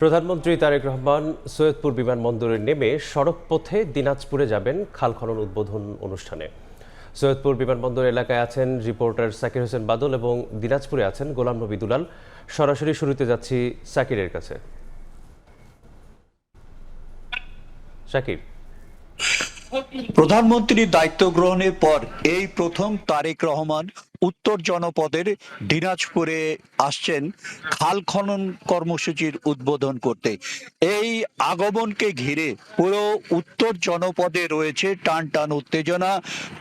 প্রধানমন্ত্রী তারেক রহমান সৈয়দপুর বিমানবন্দরে নেমে সড়ক পথে দিনাজপুরে যাবেন খাল খনন উদ্বোধন অনুষ্ঠানে। সৈয়দপুর বিমানবন্দর এলাকায় আছেন রিপোর্টার সাকির হোসেন বাদল এবং দিনাজপুরে আছেন গোলাম নবী দুলাল। সরাসরি শুরুতে যাচ্ছি সাকিরের কাছে। সাকির, প্রধানমন্ত্রীর দায়িত্ব গ্রহণের পর এই প্রথম তারেক রহমান উত্তর জনপদের দিনাজপুরে আসছেন খাল খনন কর্মসূচির উদ্বোধন করতে। এই আগমনকে ঘিরে পুরো উত্তর জনপদে রয়েছে টান টান উত্তেজনা।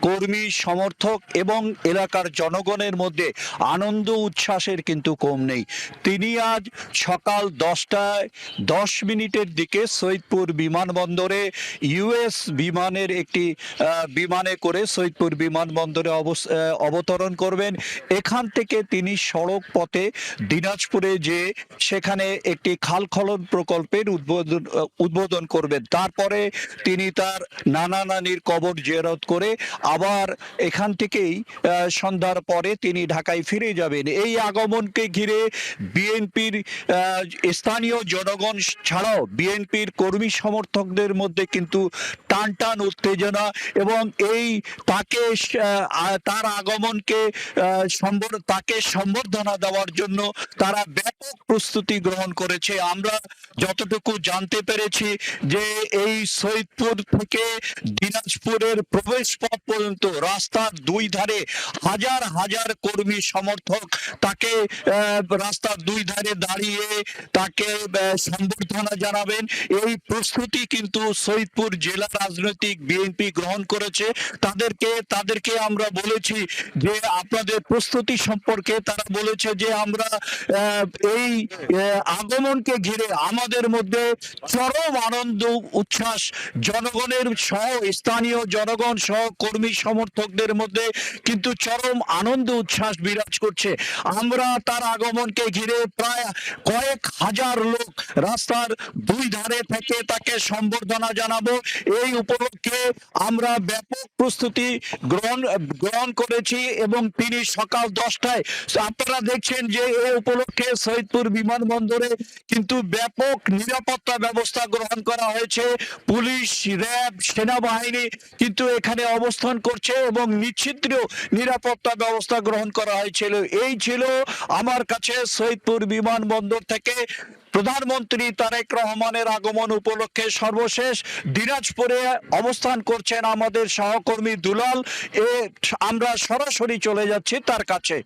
কর্মী সমর্থক এবং এলাকার জনগণের মধ্যে আনন্দ উচ্ছ্বাসের কিন্তু কম নেই। তিনি আজ সকাল 10:10 দিকে সৈয়দপুর বিমানবন্দরে ইউএস বিমানের একটি বিমানে করে সৈয়দপুর বিমানবন্দরে অবতরণ করবেন। এখান থেকে তিনি সড়ক পথে দিনাজপুরে যে সেখানে একটি খাল খনন প্রকল্পের উদ্বোধন করবেন। তারপরে তিনি তার নানা নানির কবর জিয়ারত করে আবার এখান থেকেই সন্ধ্যার পরে তিনি ঢাকায় ফিরে যাবেন। এই আগমনকে ঘিরে বিএনপির স্থানীয় জনগণ ছাড়াও বিএনপির কর্মী সমর্থকদের মধ্যে কিন্তু টান টান উত্তেজনা এবং তার আগমনকে তাকে সম্বর্ধনা দেওয়ার জন্য তারা ব্যাপক প্রস্তুতি গ্রহণ করেছে। আমরা যতটুকু জানতে পেরেছি যে এই সৈয়দপুর থেকে দিনাজপুরের প্রবেশ পথ পর্যন্ত রাস্তার দুই ধারে হাজার হাজার কর্মী সমর্থক তাকে রাস্তার দুই ধারে দাঁড়িয়ে তাকে সম্বর্ধনা জানাবেন। এই প্রস্তুতি কিন্তু সৈয়দপুর জেলা রাজনৈতিক বিএনপি গ্রহণ করেছে। তাদেরকে আমরা বলেছি যে আপনাদের প্রস্তুতি সম্পর্কে তারা বলেছে যে আমরা এই আগমনকে ঘিরে আমাদের মধ্যে চরম আনন্দ উচ্ছ্বাস, জনগণের সহ স্থানীয় জনগণ সহ কর্মী সমর্থকদের মধ্যে কিন্তু চরম আনন্দ উচ্ছ্বাস বিরাজ করছে। আমরা তার আগমনকে ঘিরে প্রায় কয়েক হাজার লোক রাস্তার দুই ধারে থেকে তাকে সম্বর্ধনা জানাবো। এই উপলক্ষে আমরা ব্যাপক প্রস্তুতি গ্রহণ করেছি এবং তিনি সকাল 10টায় আপনারা দেখছেন যে এই উপলক্ষে সৈয়দপুর বিমানবন্দরে কিন্তু ব্যাপক নিরাপত্তা ব্যবস্থা গ্রহণ করা হয়েছে। পুলিশ, র্যাব, সেনাবাহিনী কিন্তু এখানে অবস্থান করছে এবং নিশ্চিদ্র নিরাপত্তা ব্যবস্থা গ্রহণ করা হয়েছিল। এই ছিল আমার কাছে সৈয়দপুর বিমানবন্দর থেকে প্রধানমন্ত্রী তারেক রহমানের আগমন উপলক্ষে সর্বশেষ। দিনাজপুরে অবস্থান করছেন আমাদের সহকর্মী দুলাল। আমরা সরাসরি চলে যাচ্ছি তার কাছে।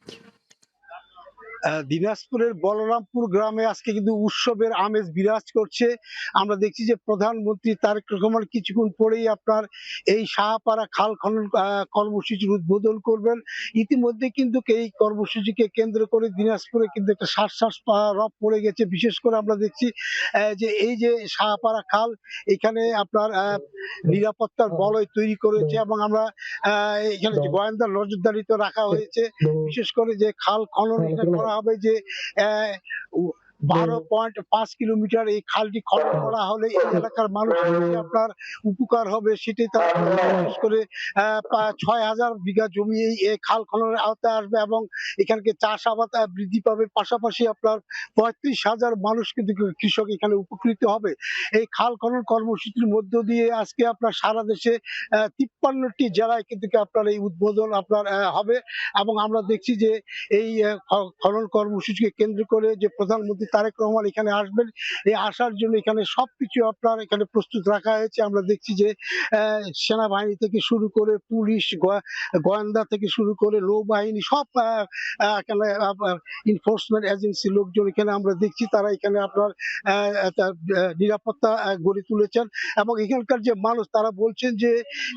দিনাজপুরের বলরামপুর গ্রামে আজকে কিন্তু উৎসবের আমেজ বিরাজ করছে। আমরা দেখছি যে প্রধানমন্ত্রী তারেক রহমান কিছুক্ষণ পরেই আপনার এই শাহপাড়া খাল খনন কর্মসূচির উদ্বোধন করবেন। ইতিমধ্যে কিন্তু এই কর্মসূচিকে কেন্দ্র করে দিনাজপুরে কিন্তু একটা শ্বাস রব পড়ে গেছে। বিশেষ করে আমরা দেখছি যে এই যে শাহপাড়া খাল, এখানে আপনার নিরাপত্তার বলয় তৈরি করেছে এবং আমরা এখানে গোয়েন্দা নজরদারি তো রাখা হয়েছে। বিশেষ করে যে খাল খনন করা হবে যে 12.5 কিলোমিটার এই খালটি খনন করা হলে এই এলাকার মানুষের আপনার উপকার হবে, সেটাই তারা বিশেষ করে 6,000 বিঘা জমি এই খাল খননের আওতায় আসবে এবং এখানকে চাষাবাদ বৃদ্ধি পাবে। পাশাপাশি আপনার 35,000 মানুষ কিন্তু কৃষক এখানে উপকৃত হবে এই খাল খনন কর্মসূচির মধ্য দিয়ে। আজকে আপনার সারা দেশে 53টি জেলায় কিন্তু আপনার এই উদ্বোধন আপনার হবে এবং আমরা দেখছি যে এই খনন কর্মসূচিকে কেন্দ্র করে যে প্রধানমন্ত্রী তারেক রহমান এখানে আসবেন, এই আসার জন্য এখানে সবকিছু আপনার এখানে প্রস্তুত রাখা হয়েছে। আমরা দেখছি যে সেনাবাহিনী থেকে শুরু করে পুলিশ, গোয়েন্দা থেকে শুরু করে নৌবাহিনী সব এখানে এনফোর্সমেন্ট এজেন্সি লোকজন এখানে আমরা দেখছি তারা এখানে আপনার নিরাপত্তা গড়ে তুলেছেন এবং এখানকার যে মানুষ তারা বলছেন যে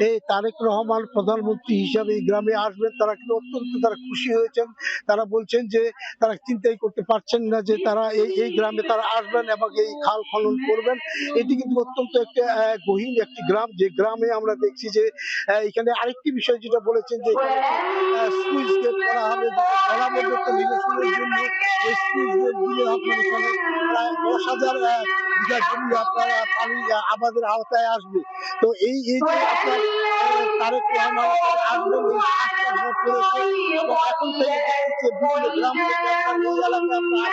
এই তারেক রহমান প্রধানমন্ত্রী হিসাবে এই গ্রামে আসবেন, তারা কিন্তু অত্যন্ত তারা খুশি হয়েছেন। তারা বলছেন যে তারা চিন্তাই করতে পারছেন না যে তারা এই গ্রামে তারা আসবেন এবং এই খাল খনন করবেন। এটি কিন্তু অত্যন্ত একটা গহীন একটি গ্রাম, যে গ্রামে আমরা দেখছি যে এখানে আরেকটি বিষয় যেটা বলেছেন যে সুইচ গেট করা হবে জলাবদ্ধতা নিরসনের জন্য। এই সুইচ গেট দিয়ে আপনার এখানে প্রায় 10,000 বিঘা জমি আপনার পানি আবাদের আওতায় আসবে। তো এই যে আপনার তারেক রহমান আসবেন এই করেছে এবং এখন থেকে বিভিন্ন গ্রাম থেকে এই এলাকায় আপনার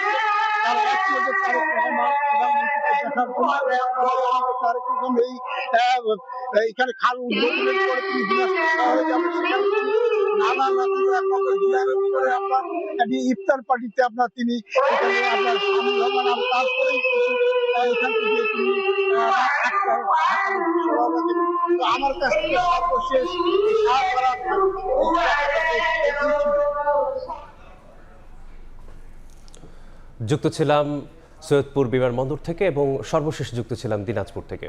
তারা এক নজর তারেক রহমান প্রধানমন্ত্রীকে দেখার জন্য তারেক রহমান এইখানে খাল উদ্বোধনের পরে তিনি দিনাজপুর শহরে যাবেন। সেখানে তিনি নানা নাতির করে আপনার একটি ইফতার পার্টিতে আপনার তিনি এখানে আপনার সামিল হবেন। আর তারপরেই কিন্তু এখান থেকে তিনি ঢাকার উদ্দেশ্যে রওনা দেবেন। তো আমার কাছ থেকে সর্বশেষ এই শাহপাড়া যুক্ত ছিলাম সৈয়দপুর বিমানবন্দর থেকে এবং সর্বশেষ যুক্ত ছিলাম দিনাজপুর থেকে।